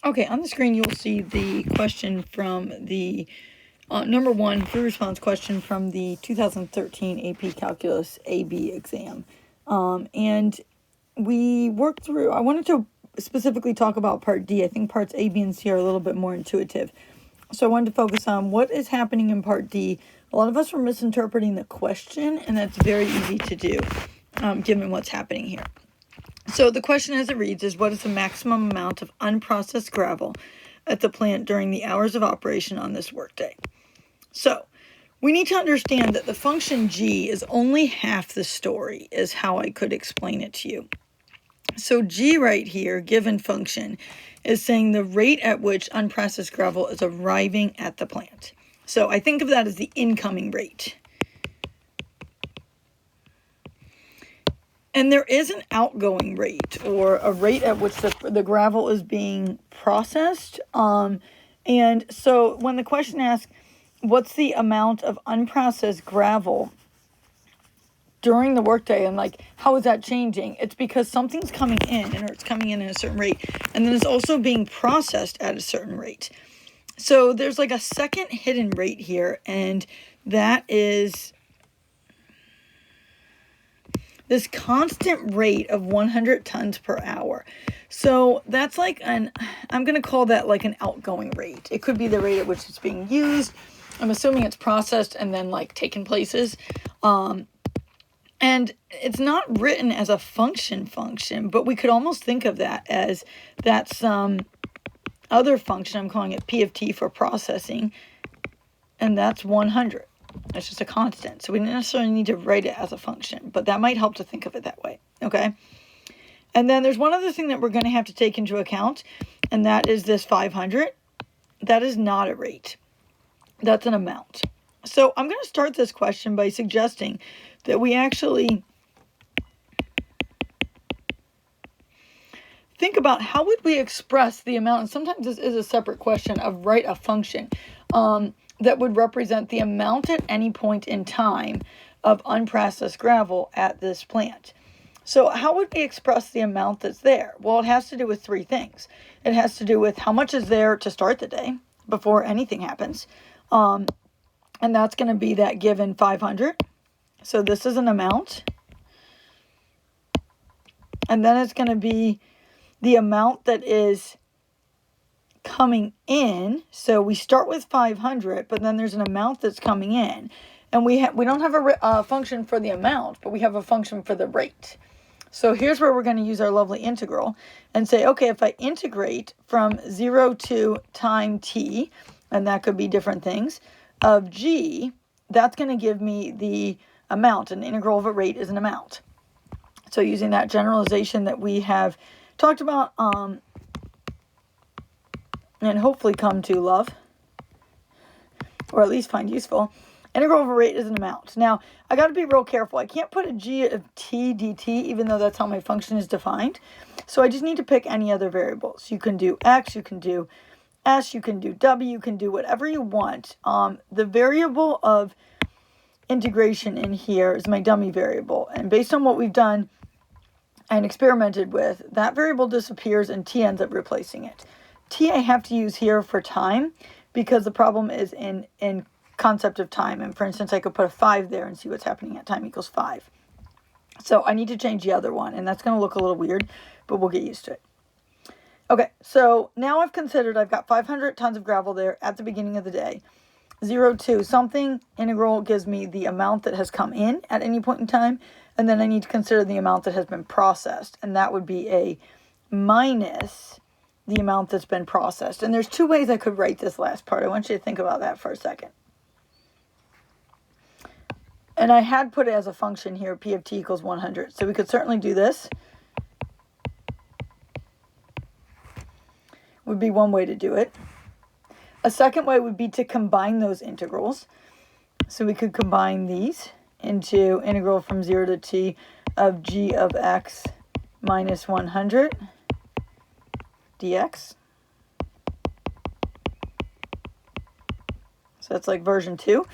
Okay, on the screen you'll see the question from the number one free response question from the 2013 AP Calculus AB exam. And we worked through, I wanted to specifically talk about part D. I think parts A, B, and C are a little bit more intuitive. So I wanted to focus on what is happening in part D. A lot of us were misinterpreting the question, and that's very easy to do, given what's happening here. So the question as it reads is, what is the maximum amount of unprocessed gravel at the plant during the hours of operation on this workday? So we need to understand that the function G is only half the story, is how I could explain it to you. So G right here, given function, is saying the rate at which unprocessed gravel is arriving at the plant. So I think of that as the incoming rate. And there is an outgoing rate, or a rate at which the gravel is being processed. And so when the question asks, what's the amount of unprocessed gravel during the workday, and like, how is that changing? It's because something's coming in, and it's coming in at a certain rate, and then it's also being processed at a certain rate. So there's like a second hidden rate here, and that is this constant rate of 100 tons per hour. So that's like I'm going to call that like an outgoing rate. It could be the rate at which it's being used. I'm assuming it's processed and then like taken places. And it's not written as a function, but we could almost think of that as that some other function. I'm calling it P of T for processing. And that's 100. It's just a constant. So we don't necessarily need to write it as a function, but that might help to think of it that way. Okay. And then there's one other thing that we're going to have to take into account, and that is this 500. That is not a rate. That's an amount. So I'm going to start this question by suggesting that we actually think about how would we express the amount. And sometimes this is a separate question of write a function. That would represent the amount at any point in time of unprocessed gravel at this plant. So how would we express the amount that's there? Well, it has to do with three things. It has to do with how much is there to start the day before anything happens. And that's going to be that given 500. So this is an amount. And then it's going to be the amount that is coming in. So we start with 500, but then there's an amount that's coming in, and we don't have a function for the amount, but we have a function for the rate. So here's where we're going to use our lovely integral and say, okay, if I integrate from 0 to time t, and that could be different things, of G, that's going to give me the amount. An integral of a rate is an amount. So using that generalization that we have talked about, and hopefully come to love, or at least find useful, integral of a rate is an amount. Now, I got to be real careful. I can't put a G of t dt, even though that's how my function is defined. So I just need to pick any other variables. You can do x, you can do s, you can do w, you can do whatever you want. The variable of integration in here is my dummy variable. And based on what we've done and experimented with, that variable disappears and t ends up replacing it. T I have to use here for time because the problem is in concept of time. And for instance, I could put a 5 there and see what's happening at time equals 5. So I need to change the other one, and that's going to look a little weird, but we'll get used to it. Okay, so now I've got 500 tons of gravel there at the beginning of the day. 0 to something, integral gives me the amount that has come in at any point in time, and then I need to consider the amount that has been processed, and that would be a minus the amount that's been processed. And there's two ways I could write this last part. I want you to think about that for a second. And I had put it as a function here, P of T equals 100. So we could certainly do this. Would be one way to do it. A second way would be to combine those integrals. So we could combine these into integral from 0 to t of g of x minus 100 dx. So that's like version 2.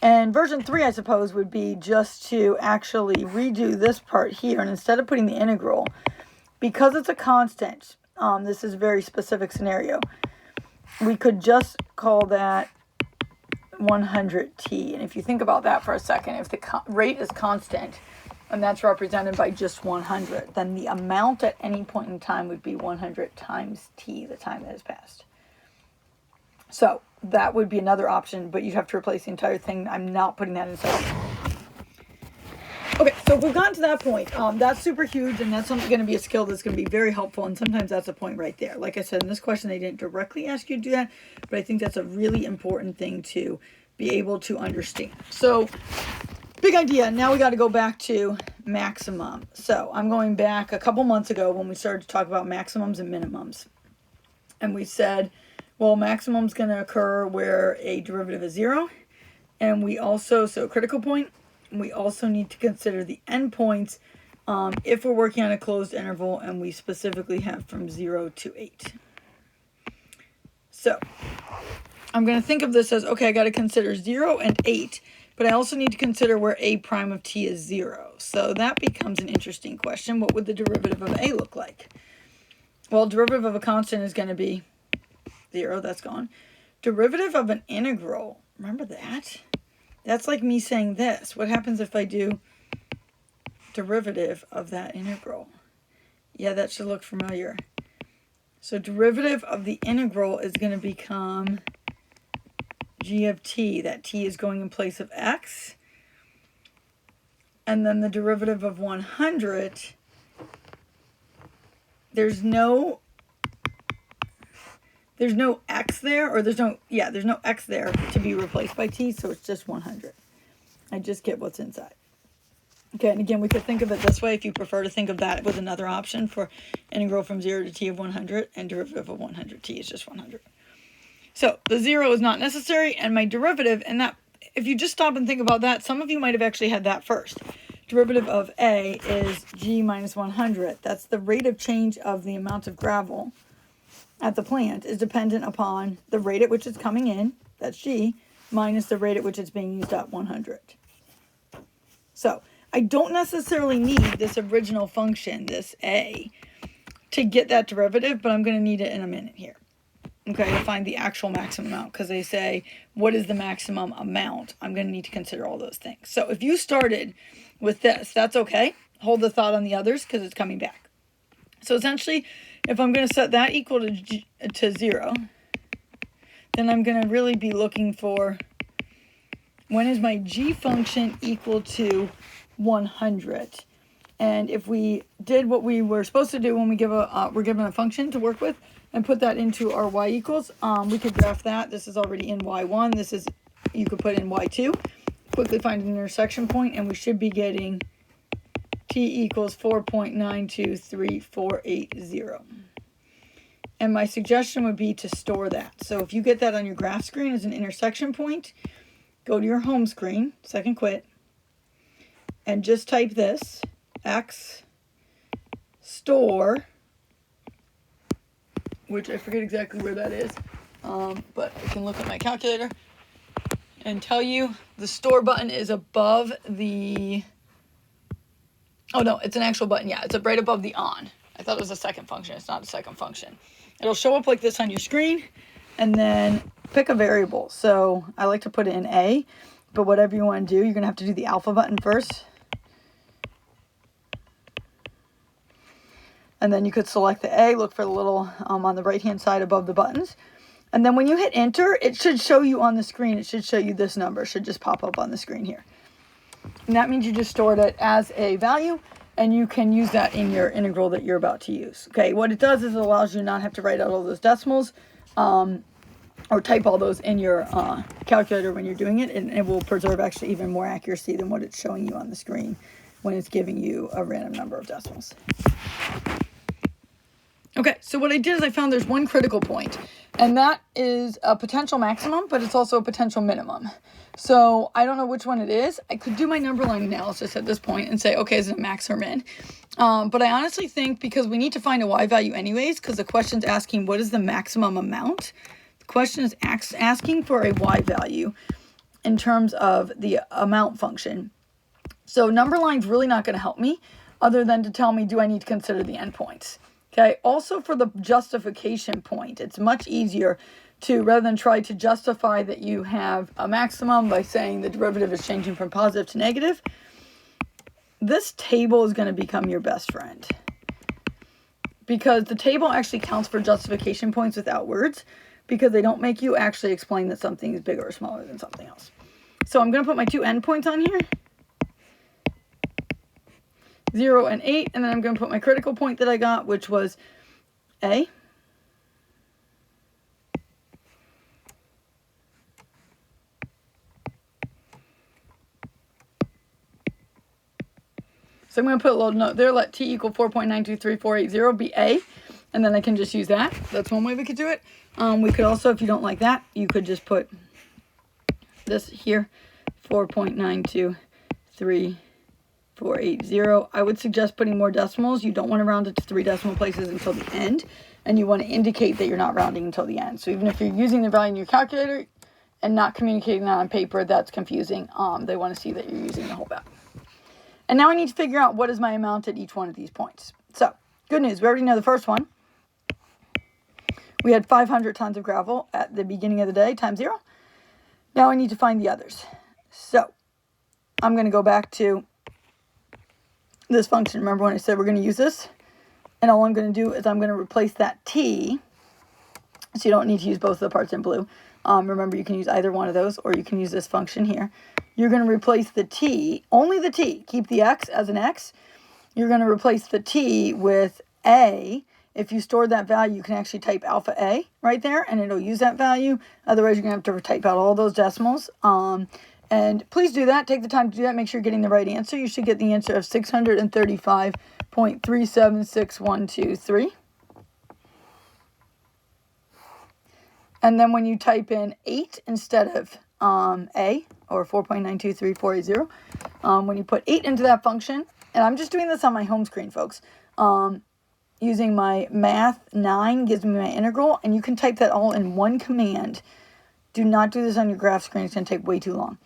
And version 3, I suppose, would be just to actually redo this part here. And instead of putting the integral, because it's a constant, this is a very specific scenario. We could just call that 100t. And if you think about that for a second, if the rate is constant, and that's represented by just 100, then the amount at any point in time would be 100 times t, the time that has passed. So that would be another option, but you'd have to replace the entire thing. I'm not putting that inside. Okay, so if we've gotten to that point, that's super huge, and that's going to be a skill that's going to be very helpful, and sometimes that's a point right there. Like I said, in this question, they didn't directly ask you to do that, but I think that's a really important thing to be able to understand. So, big idea. Now we got to go back to maximum. So, I'm going back a couple months ago when we started to talk about maximums and minimums. And we said, well, maximum's going to occur where a derivative is 0, and we also, so critical point, we also need to consider the endpoints if we're working on a closed interval, and we specifically have from 0 to 8. So I'm going to think of this as, okay, I got to consider 0 and 8, but I also need to consider where a prime of t is 0. So that becomes an interesting question. What would the derivative of a look like? Well, derivative of a constant is going to be 0. That's gone. Derivative of an integral. Remember that? That's like me saying this. What happens if I do derivative of that integral? Yeah, that should look familiar. So derivative of the integral is going to become g of t. That t is going in place of x. And then the derivative of 100, there's no x there, or there's no x there to be replaced by t, so it's just 100. I just get what's inside. Okay, and again, we could think of it this way if you prefer to think of that with another option for integral from 0 to t of 100, and derivative of 100t is just 100. So the 0 is not necessary, and my derivative, and that, if you just stop and think about that, some of you might have actually had that first. Derivative of a is g minus 100. That's the rate of change of the amount of gravel at the plant is dependent upon the rate at which it's coming in, that's g, minus the rate at which it's being used up, 100. So I don't necessarily need this original function, this a, to get that derivative, but I'm going to need it in a minute here. Okay, to find the actual maximum amount, because they say, what is the maximum amount? I'm going to need to consider all those things. So if you started with this, that's okay. Hold the thought on the others, because it's coming back. So essentially, if I'm going to set that equal to 0, then I'm going to really be looking for, when is my g function equal to 100? And if we did what we were supposed to do when we we're given a function to work with, and put that into our y equals, we could graph that. This is already in y1. This is, you could put in y2. Quickly find an intersection point, and we should be getting t equals 4.923480. And my suggestion would be to store that. So if you get that on your graph screen as an intersection point, go to your home screen, second quit, and just type this, x store, which I forget exactly where that is, but I can look at my calculator and tell you the store button is above the, oh no, it's an actual button. Yeah, it's right above the on. I thought it was a second function. It's not a second function. It'll show up like this on your screen, and then pick a variable. So I like to put it in A, but whatever you want to do, you're going to have to do the alpha button first. And then you could select the A, look for the little on the right-hand side above the buttons. And then when you hit enter, it should show you on the screen. It should show you this number. It should just pop up on the screen here. And that means you just stored it as a value, and you can use that in your integral that you're about to use. Okay, what it does is it allows you not have to write out all those decimals or type all those in your calculator when you're doing it, and it will preserve actually even more accuracy than what it's showing you on the screen when it's giving you a random number of decimals. Okay, so what I did is I found there's one critical point, and that is a potential maximum, but it's also a potential minimum. So I don't know which one it is. I could do my number line analysis at this point and say, okay, is it a max or min? But I honestly think, because we need to find a y value anyways, because the question's asking what is the maximum amount, the question is asking for a y value in terms of the amount function. So number line's really not going to help me other than to tell me, do I need to consider the endpoints? Okay, also for the justification point, it's much easier to, rather than try to justify that you have a maximum by saying the derivative is changing from positive to negative, this table is going to become your best friend. Because the table actually counts for justification points without words, because they don't make you actually explain that something is bigger or smaller than something else. So I'm going to put my two endpoints on here, 0 and 8, and then I'm going to put my critical point that I got, which was A. So I'm going to put a little note there, let t equal 4.923480 be A, and then I can just use that. That's one way we could do it. We could also, if you don't like that, you could just put this here, 4.923480. I would suggest putting more decimals. You don't want to round it to 3 decimal places until the end, and you want to indicate that you're not rounding until the end. So even if you're using the value in your calculator and not communicating that on paper, that's confusing. They want to see that you're using the whole value. And now I need to figure out what is my amount at each one of these points. So, good news. We already know the first one. We had 500 tons of gravel at the beginning of the day, times 0. Now I need to find the others. So, I'm going to go back to this function. Remember when I said we're going to use this? And all I'm going to do is I'm going to replace that t. So you don't need to use both of the parts in blue. Remember, you can use either one of those, or you can use this function here. You're going to replace the t, only the t, keep the x as an x. You're going to replace the t with a. If you store that value, you can actually type alpha a right there, and it'll use that value. Otherwise, you're going to have to type out all those decimals. And please do that. Take the time to do that. Make sure you're getting the right answer. You should get the answer of 635.376123. And then when you type in 8 instead of A, or 4.923480, when you put 8 into that function, and I'm just doing this on my home screen, folks, using my math 9 gives me my integral, and you can type that all in one command. Do not do this on your graph screen. It's going to take way too long.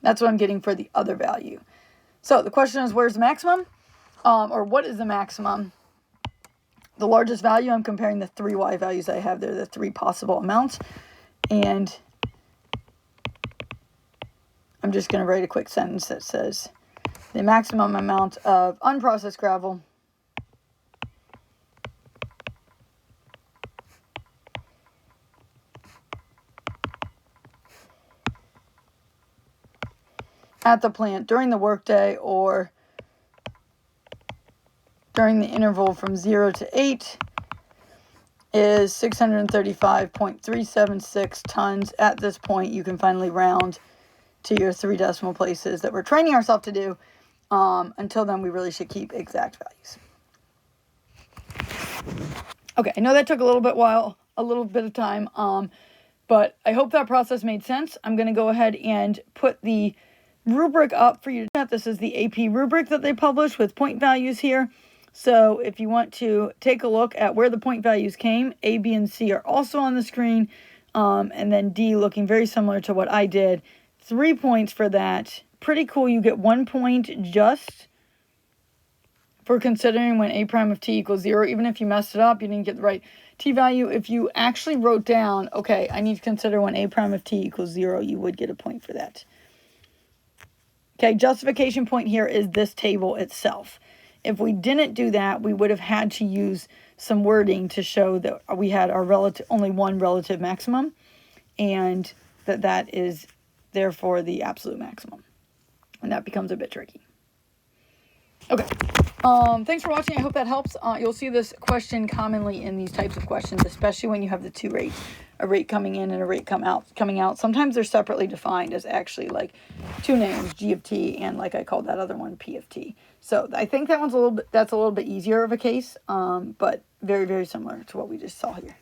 That's what I'm getting for the other value. So the question is, where's the maximum? Or what is the maximum? The largest value, I'm comparing the 3 y values I have there, the 3 possible amounts. And I'm just going to write a quick sentence that says the maximum amount of unprocessed gravel at the plant during the workday or during the interval from 0 to 8 is 635.376 tons. At this point, you can finally round to your 3 decimal places that we're training ourselves to do. Until then, we really should keep exact values. Okay, I know that took a little bit of time, but I hope that process made sense. I'm going to go ahead and put the rubric up for you to check. This is the AP rubric that they published with point values here. So if you want to take a look at where the point values came, A, B, and C are also on the screen. And then D looking very similar to what I did. 3 points for that. Pretty cool. You get 1 point just for considering when A prime of t equals 0. Even if you messed it up, you didn't get the right t value. If you actually wrote down, okay, I need to consider when A prime of t equals 0, you would get a point for that. Okay, justification point here is this table itself. If we didn't do that, we would have had to use some wording to show that we had our only one relative maximum, and that is therefore the absolute maximum. And that becomes a bit tricky. Okay. Thanks for watching. I hope that helps. You'll see this question commonly in these types of questions, especially when you have the 2 rates, a rate coming in and a rate coming out. Sometimes they're separately defined as actually like 2 names, G of t, and like I called that other one, P of t. So I think that's a little bit easier of a case, but very, very similar to what we just saw here.